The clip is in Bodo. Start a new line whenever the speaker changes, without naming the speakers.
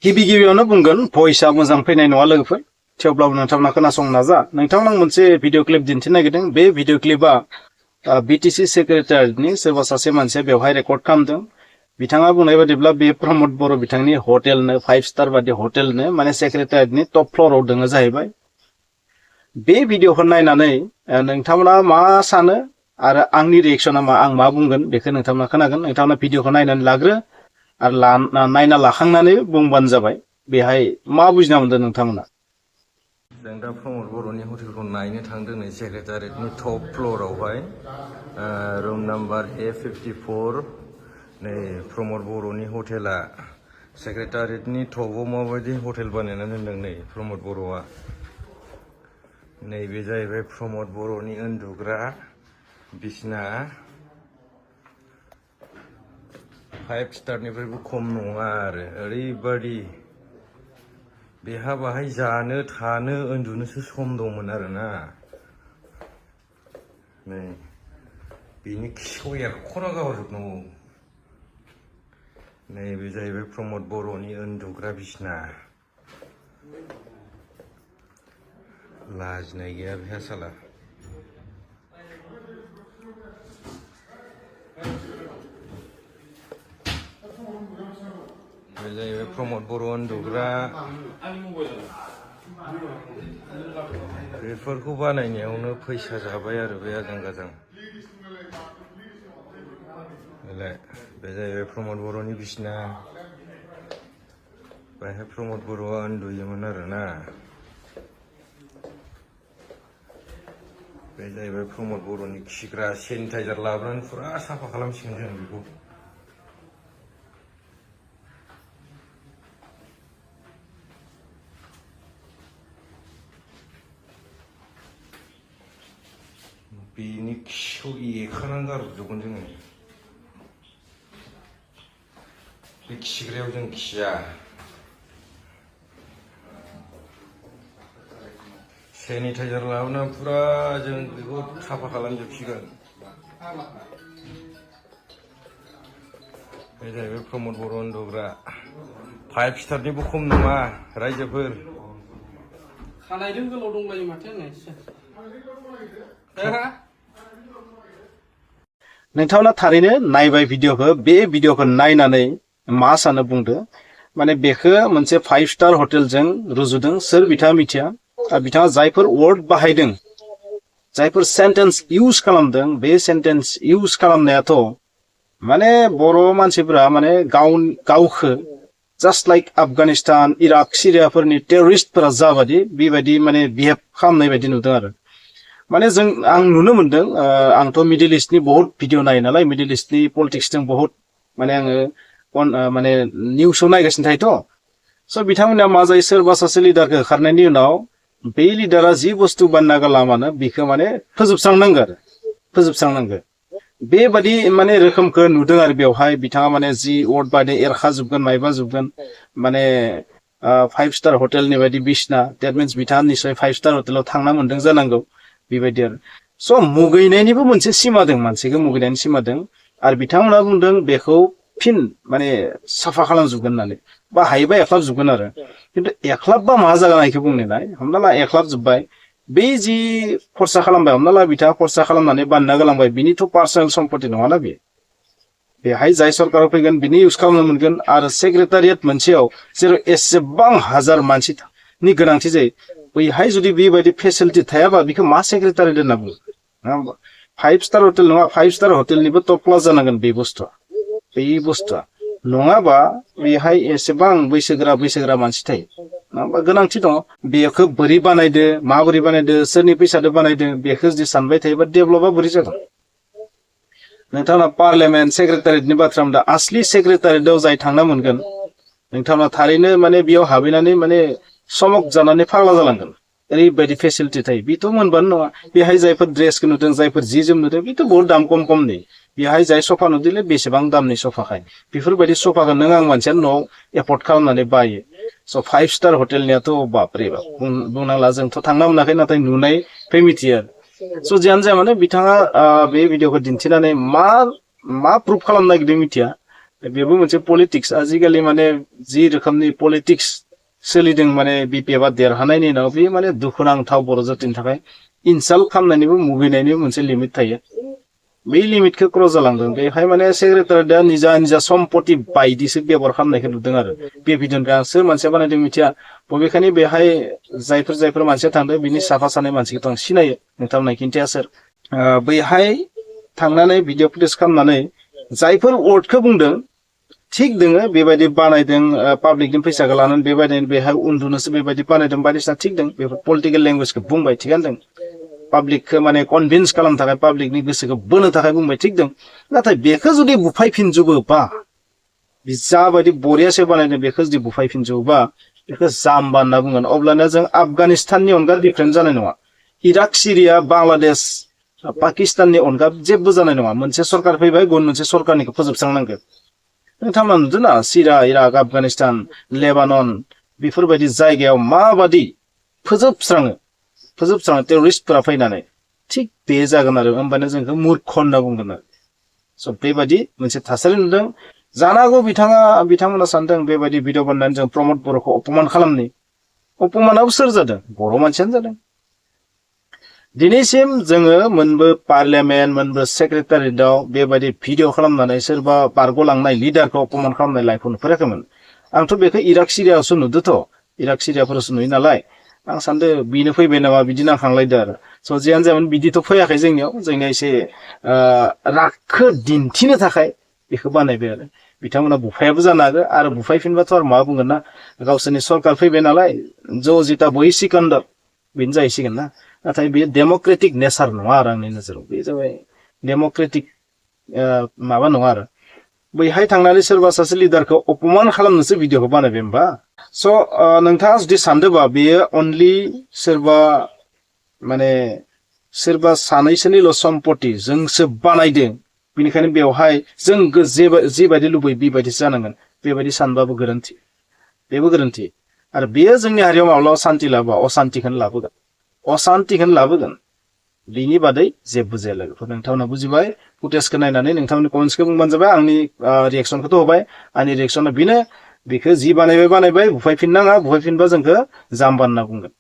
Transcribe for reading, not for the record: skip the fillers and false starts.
गिबियावनो बुंगोन भइसआ मोजां फैनाय नङा लोगोफोर थेवब्लाबो नोंथांमोना खोनासंनो नाजा नोंथांमोना मोनसे भिडिअ क्लिप दिन्थिनो नागिरदों बे भिडिअ क्लिपआ BTC सेक्रेटारिएटनि सोरबा सासे मानसिया बेवहाय रेकर्ड खालामदों बिथाङा बुंनाय बादिब्ला बे प्रमोद बर' बिथांनि हटेलनो 5 स्टार बादि हटेलनो माने सेक्रेटारिएटनि टप फ्ल'राव दङ जाहैबाय बे भिडिअखौ नायनानै नोंथांमोना मा सानो आरो आंनि रिएक्सना मा आं मा बुंगोन बेखौ नोंथांमोना खोनागोन नोंथांमोना भिडिअखौ नायनानै लाग्रो आरो नायना लाखांनानै बुंबानो जाबाय बेहाय मा बुजिना मोनदों नोंथांमोना
जों दा प्रमोद बर'नि हटेलखौ नायनो थांदों नै सेक्रेटारिएटनि टप फ्ल'रावहाय रुम नाम्बार A54 नै प्रमोद बर'नि हटेला सेक्रेटारिएटनि टपआव माबायदि हटेल बानायनानै दोनदों नै प्रमोद बर'आ नैबे जाहैबाय प्रमोद बर'नि उन्दुग्रा बिसना 5 स्टारनिफ्रायबो खम नङा आरो ओरैबादि बेहा बाहाय जानो थानो उन्दुनोसो सम दंमोन आरोना नै बिनि खिखौ एरख'ना गाहरजोबनांगौ नैबे जाहैबाय प्रमोद बर'नि उन्दुग्रा बिसना लाजिनाय गैया बेहा साला बे जाहैबाय प्रमोद बर' उन्दुग्रा बेफोरखौ बानायनायावनो फैसा जाबाय आरो बे आजां गाजां बे जाहैबाय प्रमोद बर'नि बिसना बेहाय प्रमोद बर'आ उन्दुयोमोन आरोना बे जाहैबाय प्रमोद बर'नि खिग्रा सेनिटाइजार लाबोनानै फुरा साफा खालामसिगोन जों बेखौ बेनि खिखौ एखानानै गारजोबगोन जोङो बे खिग्रायाव जों खिया सेनिटाइजार लाबोनानै फुरा जों बेखौ साफा खालामजोबसिगोन बे जाहैबाय प्रमोद बर' उन्दुग्रा 5 स्टारनिबो खम नङा रायजोफोर
खानायजों गोलाव दंलायो माथो
नोंथांमोना थारैनो नायबाय भिडिअखौ बे भिडिअखौ नायनानै मा सानो बुंदो माने बेखौ मोनसे 5 स्टार हटेलजों रुजुदों सोर बिथाङा मिथिया बिथाङा जायफोर वर्ड बाहायदों जायफोर सेन्टेन्स इउज खालामदों बे सेन्टेन्स इउज खालामनायाथ' माने बर' मानसिफोरा माने गावखौ जास्ट लाइक आफगानिस्तान इराक सिरियाफोरनि टेररिस्टफोरा जाबादि बेबायदि माने बिहेभ खालामनाय बायदि नुदों आरो माने आं नुनो मोनदों आंथ' मिडिल इस्टनि बहुत भिडिअ नायो नालाय मिडिल इस्टनि पलिटिक्सजों बहुत माने आङो माने निउसाव नायगासिनो थायोथ' स' बिथांमोना मा जायो सोरबा सासे लिडारखौ होखारनायनि उनाव बे लिडारा जि बुस्थु बानायना गालामानो बेखौ माने फोजोबस्रांनांगौ बेबादि माने रोखोमखौ नुदों आरो बेवहाय बिथाङा माने जि वर्ड बायदि एरखाजोबगोन मायबाजोबगोन माने 5 स्टार हटेलनि बायदि बिसना देट मिन्स बिथाङा निश्चय 5 स्टार हटेलाव थांना मोनदों जानांगौ बेबायदि आरो स' मुगैनायनिबो मोनसे सिमा दं मानसिखौ मुगैनायनि सिमा दं आरो बिथांमोना बुंदों बेखौ फिन माने साफा खालामजोबगोन होननानै बा हायोबा एख्लाबजोबगोन आरो खिन्थु एख्लाबबा मा जागोन बेखौ बुंनाय हमना ला एख्लाबजोब्बाय बे जि खरसा खालामबाय हमना ला बिथाङा खरसा खालामनानै बानायना गालांबाय बिनिथ' पार्सनेल सम्पति नङाना बेहाय जाय सरकाराव फैगोन बिनि इउज खालामनो मोनगोन आरो सेक्रेटारिएट मोनसेयाव जेराव एसेबां हाजार मानसिनि गोनांथि जायो बैहाय जुदि बेबायदि फेसिलिटि थायाबा बेखौ मा सेक्रेटारिएट होनना बुङो नङा होमबा 5 स्टार हटेल नङा 5 स्टार हटेलनिबो टप क्लास जानांगोन बे बुस्थुआ नङाबा बेहाय एसेबां बैसोगोरा मानसि थायो नङा होमबा गोनांथि दङ बेखौ बोरै बानायदो माबोरै बानायदो सोरनि फैसादो बानायदो बेखौ जुदि सानबाय थायोबा डेभेलपा बोरै जागोन नोंथांमोना पार्लियामेन्ट सेक्रेटारिएटनि बाथ्रा बुंदों आसलि सेक्रेटारिएटआव जाय थांना मोनगोन नोंथांमोना थारैनो माने बेयाव हाबैनानै माने समक जानानै फाग्ला जालांगोन ओरैबायदि फेसिलिटि थायो बेथ' मोनबानो नङा बेहाय जायफोर ड्रेसखौ नुदों जायफोर जि जोम नुदों बेथ' बहुत दाम खमनि बेहाय जाय सफा नुदोंलै बेसेबां दामनि सफाखाय बेफोरबायदि सफाखौ नों आं मानसियानो न'आव एफर्ड खालामनानै बायो स' 5 स्टार हटेलनियाथ' बापरे बाप बुंनांला जोंथ' थांना मोनाखै नाथाय नुनायनिफ्राय मिथियो आरो स' जियानो जाया माने बिथाङा बे भिडिअखौ दिन्थिनानै मा प्रुफ खालामनो नागिरदों मिथिया बेबो मोनसे पलिटिक्स आजिखालि माने जि रोखोमनि पलिटिक्स सोलिदों माने बिपिएफआ देरहानायनि उनाव बे माने दुखुनांथाव बर' जातिनि थाखाय इनसाल्ट खालामनायनिबो मुगैनायनिबो मोनसे लिमिट थायो बे लिमिटखौ क्रस जालांदों बेहाय माने सेक्रेटारिया निजा सम्पति बायदिसो बेबहार खालामनायखौ नुदों आरो बे भिडिअनिफ्राय आं सोर मानसिया बानायदों मिथिया बबेखानि बेहाय जायफोर मानसिया थांदों बिनि साफा सानै मानसिखौथ' आं सिनायो नोंथांमोना खिन्थाया सोर बैहाय थांनानै भिडिअ फुटेज खालामनानै जायफोर वर्डखौ बुंदों थिग दोङो बेबायदि बानायदों पाब्लिकनि फैसाखौ लानानै बेबायदिनो बेहाय उन्दुनोसो बेबायदि बानायदों बायदिसिना थिग दं बेफोर पलिटिकेल लेंगुवेजखौ बुंबाय थिगानो दं पाब्लिकखौ माने कनभिन्स खालामनो थाखाय पाब्लिकनि गोसोखौ बोनो थाखाय बुंबाय थिग दं नाथाय बेखौ जुदि बुफायफिनजोबोबा जाबायदि बरियासे बानायदों बेखौ जुदि बुफायफिनजोबोबा बेखौ जाम्बा होनना बुंगोन अब्लाना जों आफगानिस्ताननि अनगा डिफारेन्ट जानाय नङा इराक सिरिया बांलादेश पाकिस्ताननि अनगा जेबो जानाय नङा मोनसे सरकार फैबाय गुबुन मोनसे सरकारनिखौ फोजोबस्रांनांगोन नोंथांमोना नुदों ना सिरिया इराक आफगानिस्तान लेबानन बेफोरबायदि जायगायाव माबादि फोजोबस्राङो टेररिस्टफोरा फैनानै थिग बे जागोन आरो होमबानो जोंखौ मूर्ख होनना बुंगोन आरो स' बेबायदि मोनसे थासारि नुदों जानो हागौ बिथांमोना सानदों बेबायदि भिडिअ बानायनानै जों प्रमद बर'खौ अपमान खालामनि अपमानाबो सोर जादों बर' मानसियानो जादों दिनैसिम जोङो मोनबो पार्लियामेन्ट मोनबो सेक्रेटारियेटआव बेबायदि भिडिअ खालामनानै सोरबा बारग'लांनाय लिडारखौ अपमान खालामनाय लाइफखौ नुफेराखैमोन आंथ' बेखौ इराक सिरियायावसो नुदोंथ' इराक सिरियाफोरावसो नुयो नालाय आं सानदों बिनो फैबाय नामा बिदि नांखांलायदों आरो स' जियानो जायामोन बिदिथ' फैयाखै जोंनिया एसे रागखौ दिन्थिनो थाखाय बेखौ बानायबाय आरो बिथांमोना बुफायाबो जानो हागौ आरो बुफायफिनबाथ' आरो मा बुंगोन ना गावसोरनि सरकार फैबाय नालाय ज' जिता बहि सिकन्दर बेनो जाहैसिगोन ना नाथाय बेयो डेम'क्रेटिक नेचार नङा आरो आंनि नोजोराव बे जाबाय डेम'क्रेटिक माबा नङा आरो बैहाय थांनानै सोरबा सासे लिडारखौ अपमान खालामनोसो भिडिअखौ बानायबाय होमबा स' नोंथाङा जुदि सानदोंबा बेयो अनलि सोरबा सानैसोनिल' सम्पति जोंसो बानायदों बेनिखायनो बेवहाय जों जिबायदि लुबैयो बेबायदिसो जानांगोन बेबायदि सानबाबो गोरोन्थि आरो बेयो जोंनि हारियाव माब्लाबा सान्थि लाबोआ असान्तिखौनो लाबोगोन बिनि बादै जेबो जाया लोगोफोर नोंथांमोना बुजिबाय फुटेजखौ नायनानै नोंथांमोननि कमेन्ट्सखौ बुंबानो जाबाय आंनि रिएक्सनखौथ' होबाय आंनि रिएक्सना बेनो बेखौ जि बानायबाय बुफायफिननाङा बुफायफिनबा जोंखौ जाम्बा होनना बुंगोन